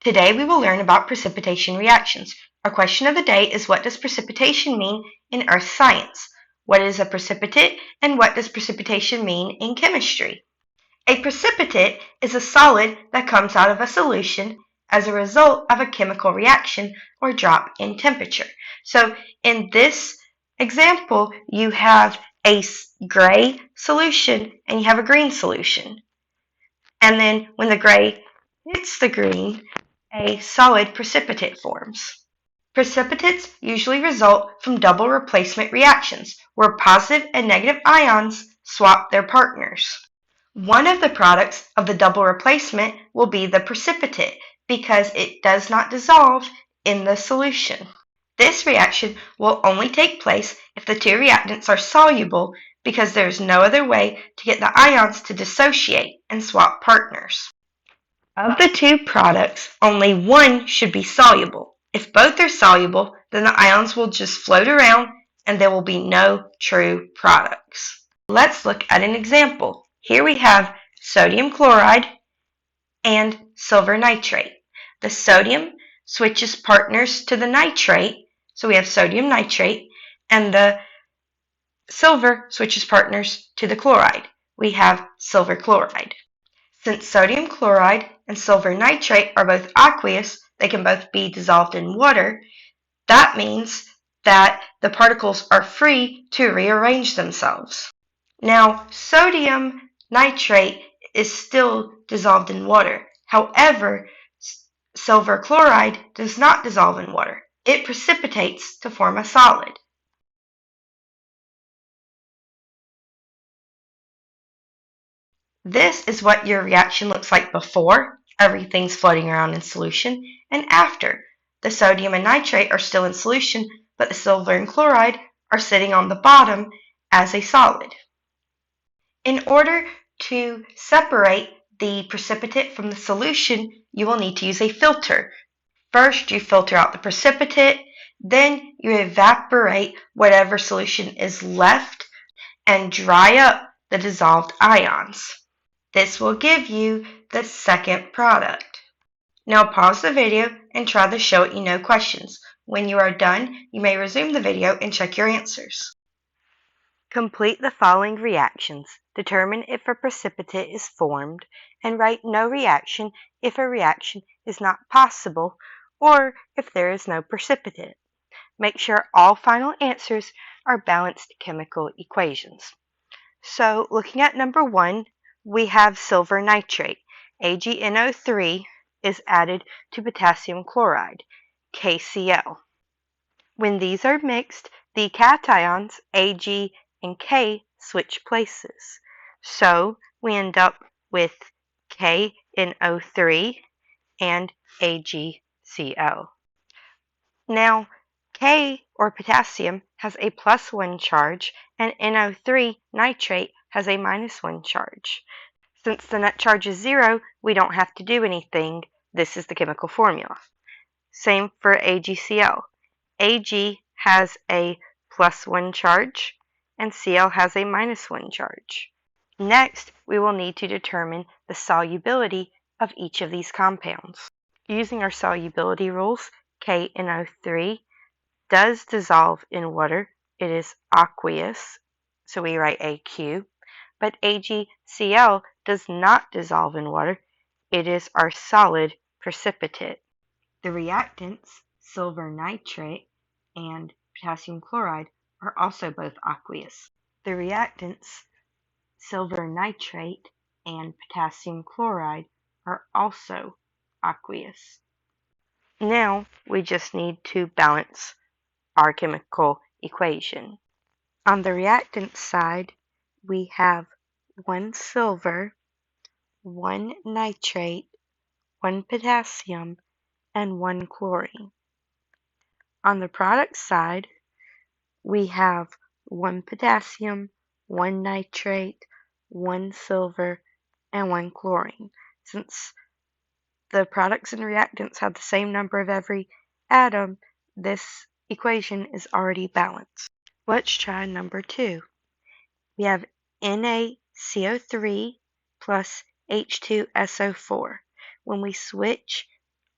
Today we will learn about precipitation reactions. Our question of the day is, what does precipitation mean in earth science? What is a precipitate, and what does precipitation mean in chemistry? A precipitate is a solid that comes out of a solution as a result of a chemical reaction or drop in temperature. So in this example, you have a gray solution and you have a green solution. And then when the gray hits the green, a solid precipitate forms. Precipitates usually result from double replacement reactions, where positive and negative ions swap their partners. One of the products of the double replacement will be the precipitate because it does not dissolve in the solution. This reaction will only take place if the two reactants are soluble, because there is no other way to get the ions to dissociate and swap partners. Of the two products, only one should be soluble. If both are soluble, then the ions will just float around and there will be no true products. Let's look at an example. Here we have sodium chloride and silver nitrate. The sodium switches partners to the nitrate, so we have sodium nitrate, and the silver switches partners to the chloride. We have silver chloride. Since sodium chloride and silver nitrate are both aqueous, they can both be dissolved in water. That means that the particles are free to rearrange themselves. Now, sodium nitrate is still dissolved in water. However, silver chloride does not dissolve in water. It precipitates to form a solid. This is what your reaction looks like before everything's floating around in solution, and after. The sodium and nitrate are still in solution, but the silver and chloride are sitting on the bottom as a solid. In order to separate the precipitate from the solution, you will need to use a filter. First, you filter out the precipitate, then you evaporate whatever solution is left and dry up the dissolved ions. This will give you the second product. Now pause the video and try the show what you know questions. When you are done, you may resume the video and check your answers. Complete the following reactions. Determine if a precipitate is formed, and write no reaction if a reaction is not possible or if there is no precipitate. Make sure all final answers are balanced chemical equations. So looking at number 1, we have silver nitrate. AgNO3 is added to potassium chloride, KCl. When these are mixed, the cations Ag and K switch places. So we end up with KNO3 and AgCl. Now, K, or potassium, has a +1 charge, and NO3 nitrate has a -1 charge. Since the net charge is 0, we don't have to do anything. This is the chemical formula. Same for AgCl. Ag has a +1 charge, and Cl has a -1 charge. Next, we will need to determine the solubility of each of these compounds. Using our solubility rules, KNO3 does dissolve in water. It is aqueous, so we write AQ. But AgCl does not dissolve in water. It is our solid precipitate. The reactants, silver nitrate and potassium chloride, are also both aqueous. The reactants, silver nitrate and potassium chloride, are also aqueous. Now we just need to balance our chemical equation. On the reactant side, we have 1 silver, 1 nitrate, 1 potassium, and 1 chlorine. On the product side, we have 1 potassium, 1 nitrate, 1 silver, and 1 chlorine. Since the products and reactants have the same number of every atom, this equation is already balanced. Let's try number 2. We have NaCO3 plus H2SO4. When we switch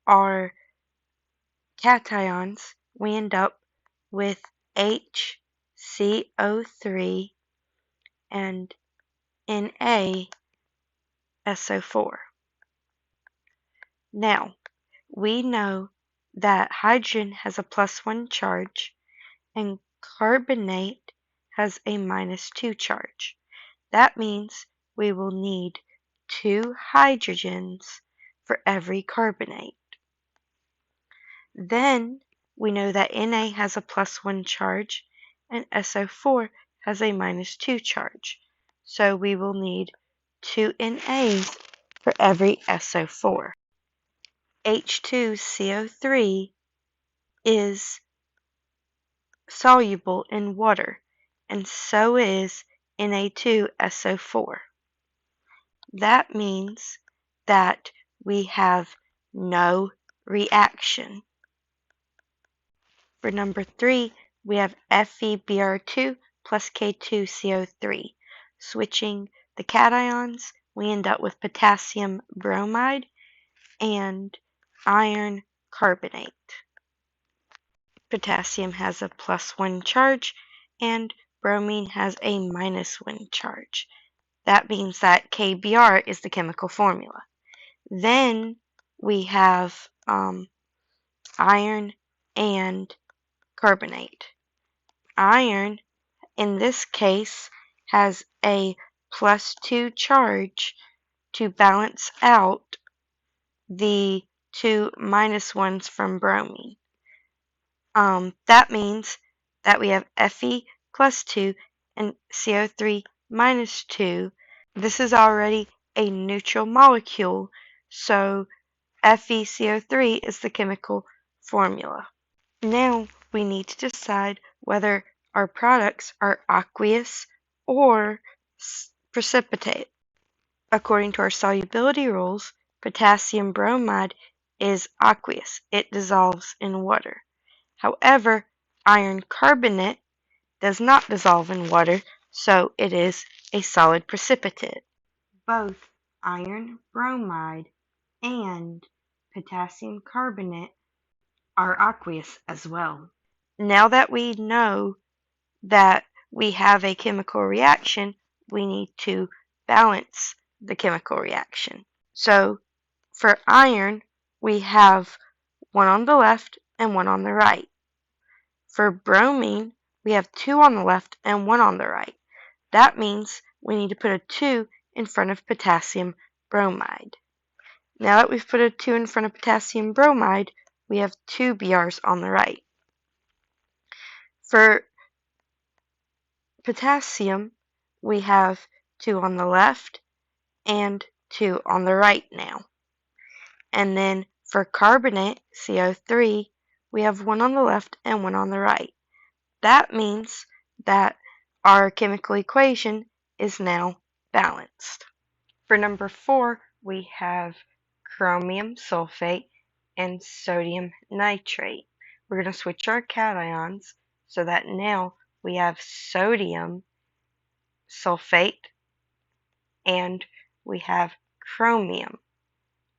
our cations, we end up with HCO3 and NaSO4. Now, we know that hydrogen has a +1 charge and carbonate has a -2 charge. That means we will need 2 hydrogens for every carbonate. Then we know that Na has a +1 charge and SO4 has a -2 charge. So we will need 2 NAs for every SO4. H2CO3 is soluble in water, and so is Na2SO4. That means that we have no reaction. For number 3, we have FeBr2 plus K2CO3. Switching the cations, we end up with potassium bromide and iron carbonate. Potassium has a +1 charge and bromine has a -1 charge. That means that KBr is the chemical formula. Then we have iron and carbonate. Iron, in this case, has a +2 charge to balance out the 2 -1s from bromine. That means that we have Fe +2 and CO3 -2. This is already a neutral molecule, so FeCO3 is the chemical formula. Now we need to decide whether our products are aqueous or precipitate. According to our solubility rules, potassium bromide is aqueous. It dissolves in water. However, iron carbonate does not dissolve in water, so it is a solid precipitate. Both iron bromide and potassium carbonate are aqueous as well. Now that we know that we have a chemical reaction, we need to balance the chemical reaction. So for iron, we have one on the left and one on the right. For bromine, we have 2 on the left and 1 on the right. That means we need to put a 2 in front of potassium bromide. Now that we've put a 2 in front of potassium bromide, we have 2 Brs on the right. For potassium, we have 2 on the left and 2 on the right now. And then for carbonate, CO3, we have 1 on the left and 1 on the right. That means that our chemical equation is now balanced. For number 4, we have chromium sulfate and sodium nitrate. We're going to switch our cations so that now we have sodium sulfate and we have chromium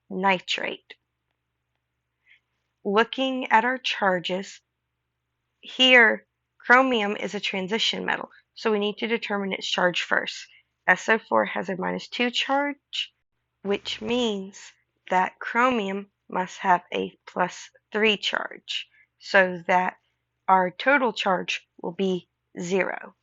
nitrate. Looking at our charges, here chromium is a transition metal, so we need to determine its charge first. SO4 has a -2 charge, which means that chromium must have a +3 charge, so that our total charge will be 0.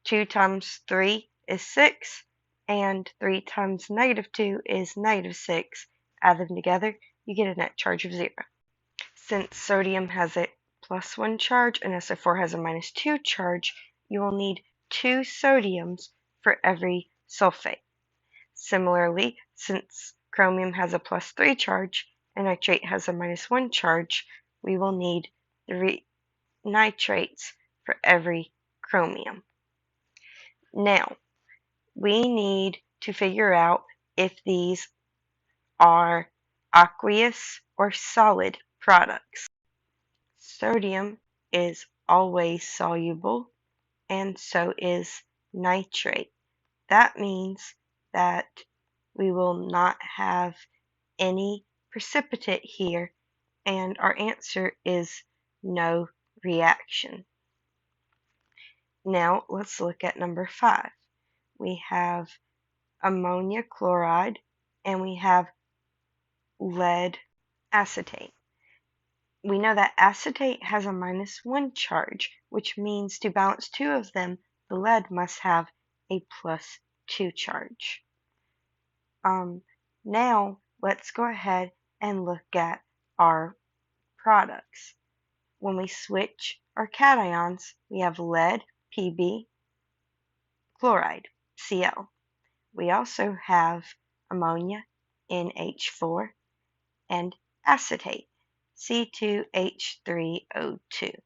2 times 3 is 6, and 3 times -2 is -6. Add them together, you get a net charge of 0. Since sodium has a +1 charge and SO4 has a -2 charge, you will need 2 sodiums for every sulfate. Similarly, since chromium has a +3 charge and nitrate has a -1 charge, we will need 3 nitrates for every chromium. Now, we need to figure out if these are aqueous or solid products. Sodium is always soluble, and so is nitrate. That means that we will not have any precipitate here, and our answer is no reaction. Now let's look at number 5. We have ammonia chloride and we have lead acetate. We know that acetate has a -1 charge, which means to balance two of them, the lead must have a +2 charge. Now let's go ahead and look at our products. When we switch our cations, we have lead, Pb, chloride, Cl. We also have ammonia, NH4, and acetate, C2H3O2.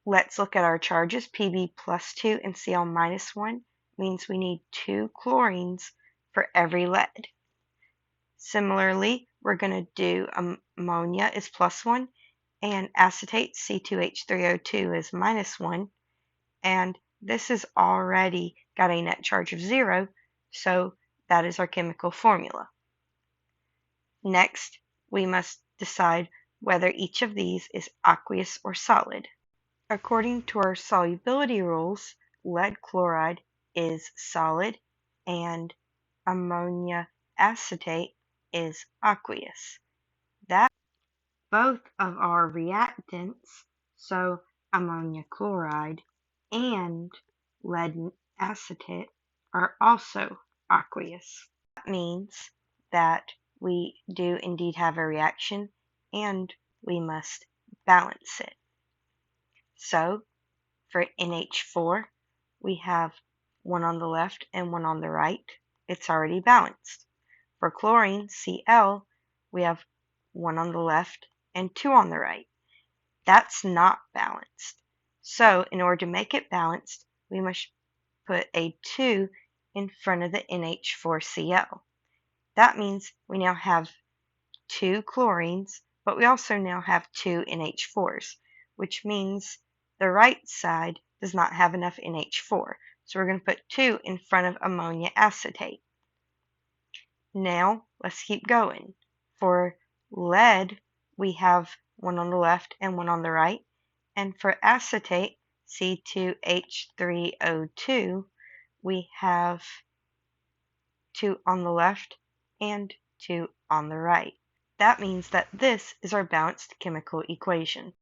Let's look at our charges. Pb +2 and Cl -1 means we need 2 chlorines for every lead. Similarly, we're going to do ammonia is +1 and acetate C2H3O2 is -1, and this has already got a net charge of 0, so that is our chemical formula. Next, we must decide whether each of these is aqueous or solid. According to our solubility rules, lead chloride is solid and ammonia acetate is aqueous. That both of our reactants, so ammonia chloride and lead acetate, are also aqueous. That means that we do indeed have a reaction and we must balance it. So for NH4, we have one on the left and one on the right. It's already balanced. For chlorine, Cl, we have one on the left and two on the right. That's not balanced. So in order to make it balanced, we must put a 2 in front of the NH4Cl. That means we now have 2 chlorines, but we also now have 2 NH4s, which means the right side does not have enough NH4. So we're going to put 2 in front of ammonia acetate. Now let's keep going. For lead, we have one on the left and one on the right. And for acetate, C2H3O2, we have 2 on the left and 2 on the right. That means that this is our balanced chemical equation.